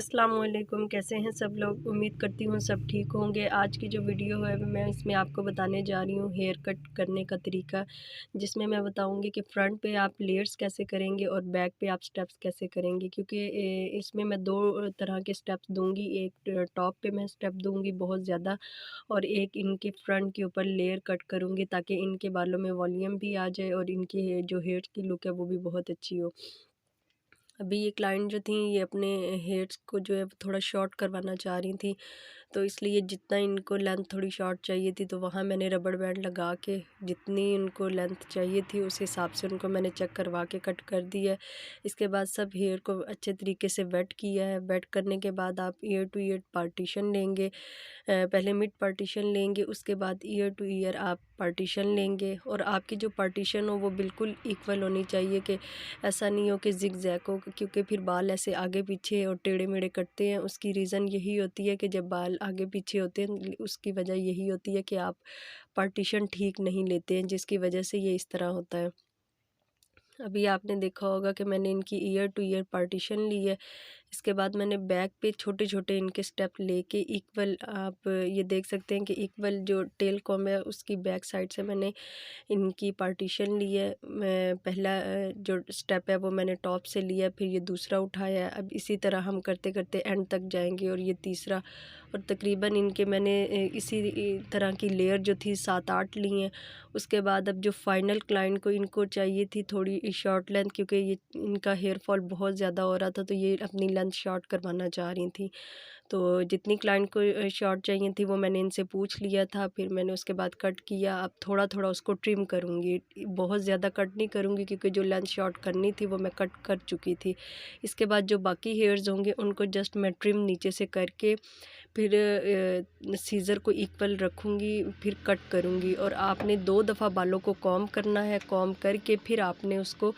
अस्सलाम वालेकुम। कैसे हैं सब लोग? उम्मीद करती हूँ सब ठीक होंगे। आज की जो वीडियो है मैं इसमें आपको बताने जा रही हूँ हेयर कट करने का तरीका, जिसमें मैं बताऊँगी कि फ्रंट पे आप लेयर्स कैसे करेंगे और बैक पे आप स्टेप्स कैसे करेंगे। क्योंकि इसमें मैं 2 तरह के स्टेप्स दूँगी। एक टॉप पे मैं स्टेप दूँगी बहुत ज़्यादा, और एक इनके फ्रंट के ऊपर लेयर कट करूँगी ताकि इनके बालों में वॉल्यूम भी आ जाए और इनकी जो हेयर की लुक है वो भी बहुत अच्छी हो। अभी ये क्लाइंट जो थी ये अपने हेयर्स को जो है थोड़ा शॉर्ट करवाना चाह रही थी, तो इसलिए जितना इनको लेंथ थोड़ी शॉर्ट चाहिए थी तो वहाँ मैंने रबड़ बैंड लगा के जितनी उनको लेंथ चाहिए थी उस हिसाब से उनको मैंने चेक करवा के कट कर दिया है। इसके बाद सब हेयर को अच्छे तरीके से वेट किया है। वेट करने के बाद आप ईयर टू ईयर पार्टीशन लेंगे। पहले मिड पार्टीशन लेंगे, उसके बाद ईयर टू ईयर आप पार्टीशन लेंगे, और आपकी जो पार्टीशन हो वो बिल्कुल इक्वल होनी चाहिए कि ऐसा नहीं हो कि जिग जैग हो, क्योंकि फिर बाल ऐसे आगे पीछे और टेढ़े मेढ़े कटते हैं। उसकी रीज़न यही होती है कि जब बाल आगे पीछे होते हैं उसकी वजह यही होती है कि आप पार्टीशन ठीक नहीं लेते हैं, जिसकी वजह से ये इस तरह होता है। अभी आपने देखा होगा कि मैंने इनकी ईयर टू ईयर पार्टीशन ली है। इसके बाद मैंने बैक पे छोटे छोटे इनके स्टेप लेके इक्वल, आप ये देख सकते हैं कि इक्वल जो टेल कॉम्ब है उसकी बैक साइड से मैंने इनकी पार्टीशन ली है। मैं पहला जो स्टेप है वो मैंने टॉप से लिया, फिर ये दूसरा उठाया है। अब इसी तरह हम करते करते एंड तक जाएंगे और ये तीसरा, और तकरीबन इनके मैंने इसी तरह की लेयर जो थी 7-8 ली हैं। उसके बाद अब जो फाइनल क्लाइंट को इनको चाहिए थी थोड़ी शॉर्ट लेंथ, क्योंकि ये इनका हेयर फॉल बहुत ज़्यादा हो रहा था तो ये अपनी लेंथ शॉर्ट करवाना चाह रही थी। तो जितनी क्लाइंट को शॉर्ट चाहिए थी वो मैंने इनसे पूछ लिया था, फिर मैंने उसके बाद कट किया। अब थोड़ा थोड़ा उसको ट्रिम करूँगी, बहुत ज़्यादा कट नहीं करूँगी क्योंकि जो लेंथ शॉर्ट करनी थी वो मैं कट कर चुकी थी। इसके बाद जो बाकी हेयर्स होंगे उनको जस्ट मैं ट्रिम नीचे से करके फिर सीज़र को इक्वल रखूँगी, फिर कट करूँगी। और आपने 2 दफ़ा बालों को कॉम्ब करना है, कॉम्ब करके फिर आपने उसको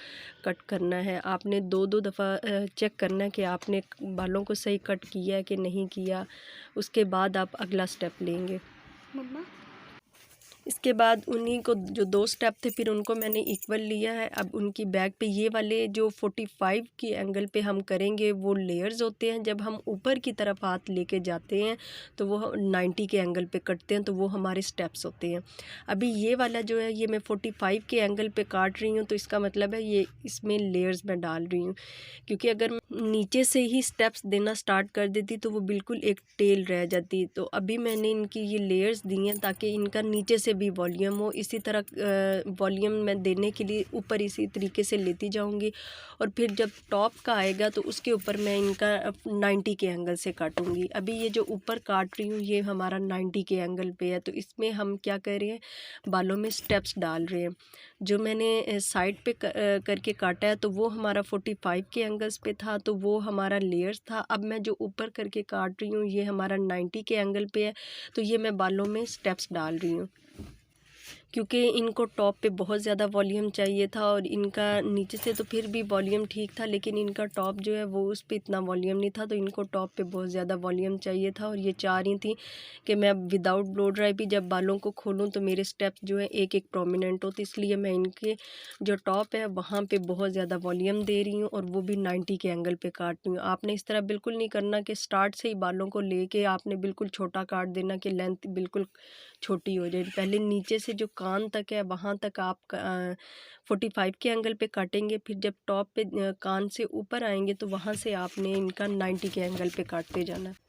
कट करना है। आपने 2-2 दफ़ा चेक करना है कि आपने बालों को सही कट किया है कि नहीं किया। उसके बाद आप अगला स्टेप लेंगे। मम्मा, इसके बाद उन्हीं को जो 2 स्टेप थे फिर उनको मैंने इक्वल लिया है। अब उनकी बैक पे ये वाले जो 45 की एंगल पे हम करेंगे वो लेयर्स होते हैं। जब हम ऊपर की तरफ हाथ लेके जाते हैं तो वो 90 के एंगल पे कटते हैं, तो वो हमारे स्टेप्स होते हैं। अभी ये वाला जो है ये मैं 45 के एंगल पे काट रही हूँ, तो इसका मतलब है ये इसमें लेयर्स मैं डाल रही हूँ। क्योंकि अगर मैं नीचे से ही स्टेप्स देना स्टार्ट कर देती तो वो बिल्कुल एक टेल रह जाती। तो अभी मैंने इनकी ये लेयर्स दी हैं ताकि इनका नीचे से भी वॉल्यूम हो। इसी तरह वॉल्यूम मैं देने के लिए ऊपर इसी तरीके से लेती जाऊंगी, और फिर जब टॉप का आएगा तो उसके ऊपर मैं इनका 90 के एंगल से काटूंगी। अभी ये जो ऊपर काट रही हूँ ये हमारा 90 के एंगल पे है, तो इसमें हम क्या कर रहे हैं, बालों में स्टेप्स डाल रहे हैं। जो मैंने साइड पे करके काटा है तो वो हमारा 45 के एंगल्स पे था, तो वो हमारा लेयर्स था। अब मैं जो ऊपर करके काट रही हूँ ये हमारा 90 के एंगल पे है, तो ये मैं बालों में स्टेप्स डाल रही हूँ। क्योंकि इनको टॉप पे बहुत ज़्यादा वॉल्यूम चाहिए था और इनका नीचे से तो फिर भी वॉल्यूम ठीक था, लेकिन इनका टॉप जो है वो उस पर इतना वॉल्यूम नहीं था, तो इनको टॉप पे बहुत ज़्यादा वॉल्यूम चाहिए था। और ये चाह रही थी कि मैं अब विदाउट ब्लो ड्राई भी जब बालों को खोलूँ तो मेरे स्टेप्स जो है एक एक प्रोमिनेंट हो, तो इसलिए मैं इनके जो टॉप है वहाँ पर बहुत ज़्यादा वॉल्यूम दे रही हूँ और वो भी 90 के एंगल पर काट रही हूँ। आपने इस तरह बिल्कुल नहीं करना कि स्टार्ट से ही बालों को ले आपने बिल्कुल छोटा काट देना कि लेंथ बिल्कुल छोटी हो जाए। पहले नीचे से जो कान तक है वहाँ तक आप 45 के एंगल पे काटेंगे, फिर जब टॉप पे कान से ऊपर आएंगे तो वहाँ से आपने इनका 90 के एंगल पे काटते जाना है।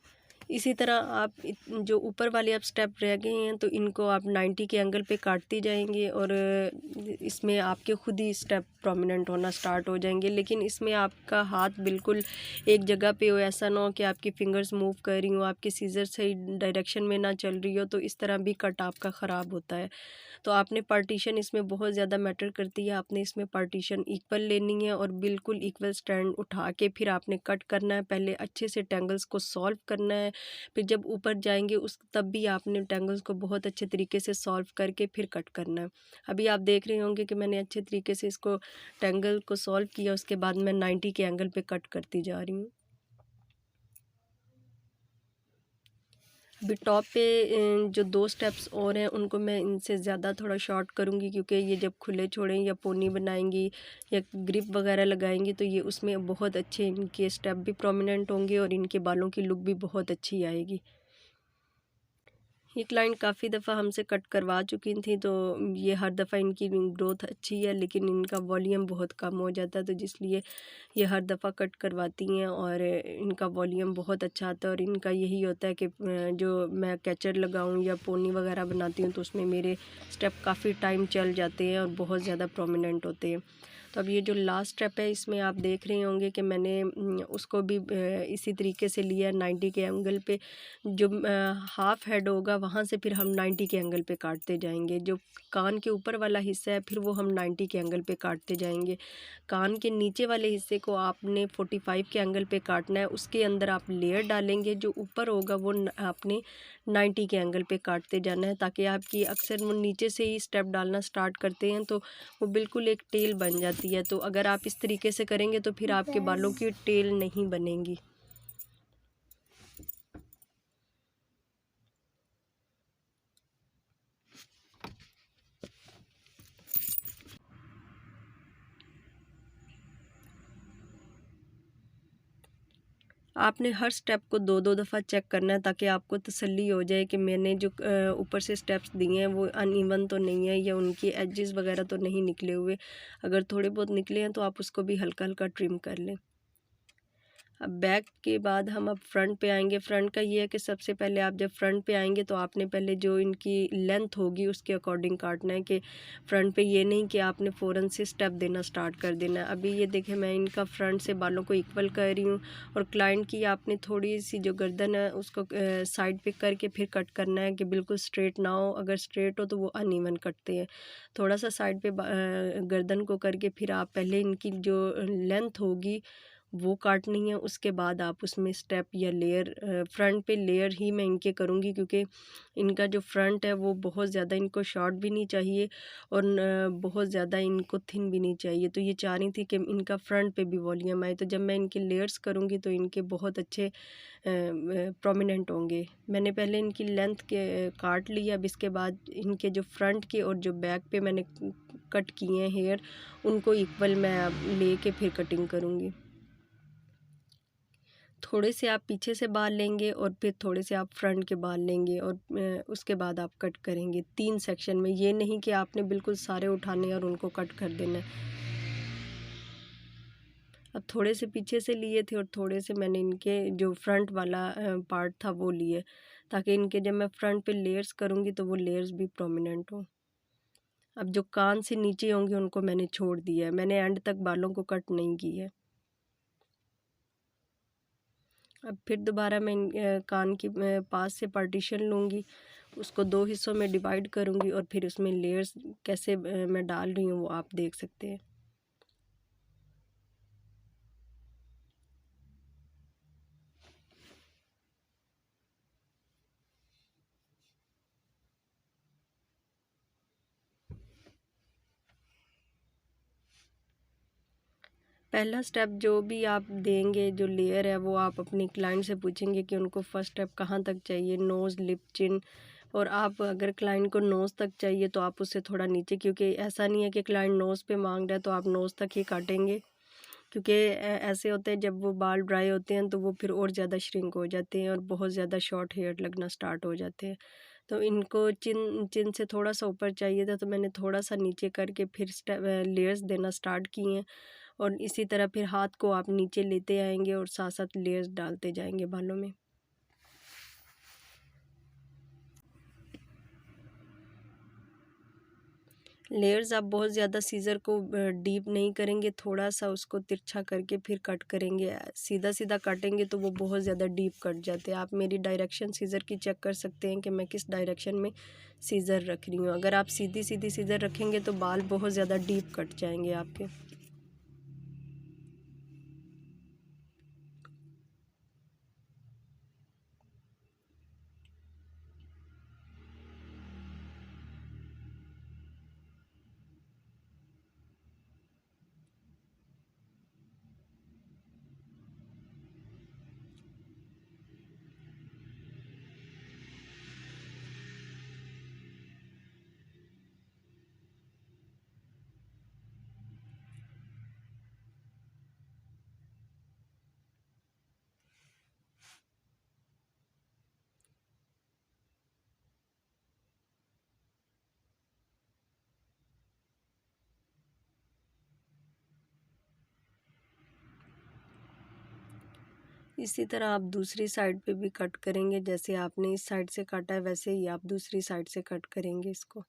इसी तरह आप जो ऊपर वाले अब स्टेप रह गए हैं तो इनको आप 90 के एंगल पे काटती जाएंगे, और इसमें आपके खुद ही स्टेप प्रोमिनेंट होना स्टार्ट हो जाएंगे। लेकिन इसमें आपका हाथ बिल्कुल एक जगह पे हो, ऐसा ना हो कि आपकी फिंगर्स मूव कर रही हो, आपकी सीजर सही डायरेक्शन में ना चल रही हो, तो इस तरह भी कट आपका ख़राब होता है। तो आपने पार्टीशन इसमें बहुत ज़्यादा मैटर करती है। आपने इसमें पार्टीशन इक्वल लेनी है और बिल्कुल इक्वल स्टैंड उठा के फिर आपने कट करना है। पहले अच्छे से टेंगल्स को सॉल्व करना है, फिर जब ऊपर जाएंगे उस तब भी आपने टेंगल्स को बहुत अच्छे तरीके से सॉल्व करके फिर कट करना है। अभी आप देख रहे होंगे कि मैंने अच्छे तरीके से इसको टेंगल को सॉल्व किया, उसके बाद मैं 90 के एंगल पे कट करती जा रही हूँ। अभी टॉप पे जो 2 स्टेप्स और हैं उनको मैं इनसे ज़्यादा थोड़ा शॉर्ट करूँगी, क्योंकि ये जब खुले छोड़ें या पोनी बनाएंगी या ग्रिप वगैरह लगाएंगी तो ये उसमें बहुत अच्छे इनके स्टेप भी प्रोमिनेंट होंगे और इनके बालों की लुक भी बहुत अच्छी आएगी। ये क्लाइंट काफ़ी दफ़ा हमसे कट करवा चुकी थी, तो ये हर दफ़ा इनकी ग्रोथ अच्छी है लेकिन इनका वॉल्यूम बहुत कम हो जाता है, तो जिसलिए ये हर दफ़ा कट करवाती हैं और इनका वॉल्यूम बहुत अच्छा आता है। और इनका यही होता है कि जो मैं कैचर लगाऊं या पोनी वगैरह बनाती हूँ तो उसमें मेरे स्टेप काफ़ी टाइम चल जाते हैं और बहुत ज़्यादा प्रोमिनेंट होते हैं। तो अब ये जो लास्ट स्टेप है इसमें आप देख रहे होंगे कि मैंने उसको भी इसी तरीके से लिया 90 के एंगल पे। जो हाफ हेड होगा वहाँ से फिर हम 90 के एंगल पे काटते जाएंगे। जो कान के ऊपर वाला हिस्सा है फिर वो हम 90 के एंगल पे काटते जाएंगे। कान के नीचे वाले हिस्से को आपने 45 के एंगल पे काटना है। उसके अंदर आप लेयर डालेंगे, जो ऊपर होगा वो आपने 90 के एंगल पे काटते जाना है, ताकि आपकी अक्सर वो नीचे से ही स्टेप डालना स्टार्ट करते हैं तो वो बिल्कुल एक टेल बन जाती है। तो अगर आप इस तरीके से करेंगे तो फिर आपके बालों की टेल नहीं बनेगी। आपने हर स्टेप को 2-2 दफ़ा चेक करना है, ताकि आपको तसल्ली हो जाए कि मैंने जो ऊपर से स्टेप्स दिए हैं वो अनइवन तो नहीं है या उनकी एजेस वगैरह तो नहीं निकले हुए। अगर थोड़े बहुत निकले हैं तो आप उसको भी हल्का हल्का ट्रिम कर लें। अब बैक के बाद हम अब फ्रंट पे आएंगे। फ्रंट का ये है कि सबसे पहले आप जब फ्रंट पे आएंगे तो आपने पहले जो इनकी लेंथ होगी उसके अकॉर्डिंग काटना है, कि फ्रंट पे ये नहीं कि आपने फ़ौरन से स्टेप देना स्टार्ट कर देना है। अभी ये देखें मैं इनका फ्रंट से बालों को इक्वल कर रही हूँ और क्लाइंट की आपने थोड़ी सी जो गर्दन है उसको साइड पे करके फिर कट करना है कि बिल्कुल स्ट्रेट ना हो। अगर स्ट्रेट हो तो वो अनइवन कटते हैं। थोड़ा सा साइड पे गर्दन को करके फिर आप पहले इनकी जो लेंथ होगी वो काटनी है। उसके बाद आप उसमें स्टेप या लेयर फ्रंट पे लेयर ही मैं इनके करूँगी, क्योंकि इनका जो फ्रंट है वो बहुत ज़्यादा इनको शॉर्ट भी नहीं चाहिए और बहुत ज़्यादा इनको थिन भी नहीं चाहिए। तो ये चाह रही थी कि इनका फ्रंट पे भी वॉल्यूम आए, तो जब मैं इनके लेयर्स करूँगी तो इनके बहुत अच्छे प्रोमिनेंट होंगे। मैंने पहले इनकी लेंथ के काट लिया। अब इसके बाद इनके जो फ्रंट के और जो बैक पे मैंने कट किए हैं हेयर उनको इक्वल मैं अब ले कर फिर कटिंग करूँगी। थोड़े से आप पीछे से बाल लेंगे और फिर थोड़े से आप फ्रंट के बाल लेंगे और उसके बाद आप कट करेंगे 3 सेक्शन में। ये नहीं कि आपने बिल्कुल सारे उठाने और उनको कट कर देना है। अब थोड़े से पीछे से लिए थे और थोड़े से मैंने इनके जो फ्रंट वाला पार्ट था वो लिए, ताकि इनके जब मैं फ्रंट पे लेयर्स करूँगी तो वो लेयर्स भी प्रोमिनेंट हों। अब जो कान से नीचे होंगे उनको मैंने छोड़ दिया है, मैंने एंड तक बालों को कट नहीं की है। अब फिर दोबारा मैं कान की पास से पार्टीशन लूँगी, उसको 2 हिस्सों में डिवाइड करूँगी और फिर उसमें लेयर्स कैसे मैं डाल रही हूँ वो आप देख सकते हैं। पहला स्टेप जो भी आप देंगे, जो लेयर है वो आप अपनी क्लाइंट से पूछेंगे कि उनको फर्स्ट स्टेप कहाँ तक चाहिए, नोज़, लिप, चिन। और आप अगर क्लाइंट को नोज़ तक चाहिए तो आप उससे थोड़ा नीचे, क्योंकि ऐसा नहीं है कि क्लाइंट नोज़ पे मांग रहा है तो आप नोज़ तक ही काटेंगे, क्योंकि ऐसे होते हैं जब वो बाल ड्राई होते हैं तो वो फिर और ज़्यादा श्रिंक हो जाते हैं और बहुत ज़्यादा शॉर्ट हेयर लगना स्टार्ट हो जाते हैं। तो इनको चिन चिन से थोड़ा सा ऊपर चाहिए था तो मैंने थोड़ा सा नीचे करके फिर लेयर्स देना स्टार्ट किए हैं। और इसी तरह फिर हाथ को आप नीचे लेते आएंगे और साथ साथ लेयर्स डालते जाएंगे बालों में। लेयर्स आप बहुत ज़्यादा सीज़र को डीप नहीं करेंगे, थोड़ा सा उसको तिरछा करके फिर कट करेंगे। सीधा सीधा काटेंगे तो वो बहुत ज़्यादा डीप कट जाते हैं। आप मेरी डायरेक्शन सीज़र की चेक कर सकते हैं कि मैं किस डायरेक्शन में सीज़र रख रही हूँ। अगर आप सीधी सीधी सीज़र रखेंगे तो बाल बहुत ज़्यादा डीप कट जाएंगे आपके। इसी तरह आप दूसरी साइड पे भी कट करेंगे। जैसे आपने इस साइड से काटा है वैसे ही आप दूसरी साइड से कट करेंगे इसको।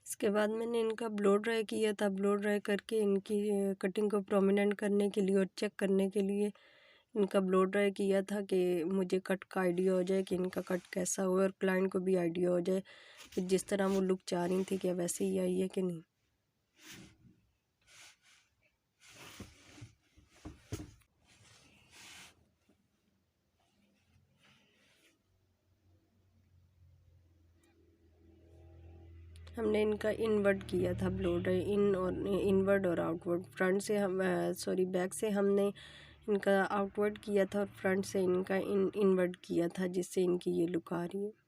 इसके बाद मैंने इनका ब्लो ड्राई किया था। ब्लो ड्राई करके इनकी कटिंग को प्रोमिनेंट करने के लिए और चेक करने के लिए इनका ब्लो ड्राई किया था कि मुझे कट का आइडिया हो जाए कि इनका कट कैसा हुआ और क्लाइंट को भी आइडिया हो जाए कि जिस तरह वो लुक चाह रही थी क्या वैसे ही आई है कि नहीं। हमने इनका इनवर्ड किया था ब्लो ड्राई, इन और इनवर्ड और आउटवर्ड। फ्रंट से हम बैक से हमने इनका आउटवर्ड किया था और फ्रंट से इनका इनवर्ड किया था, जिससे इनकी ये लुक आ रही है।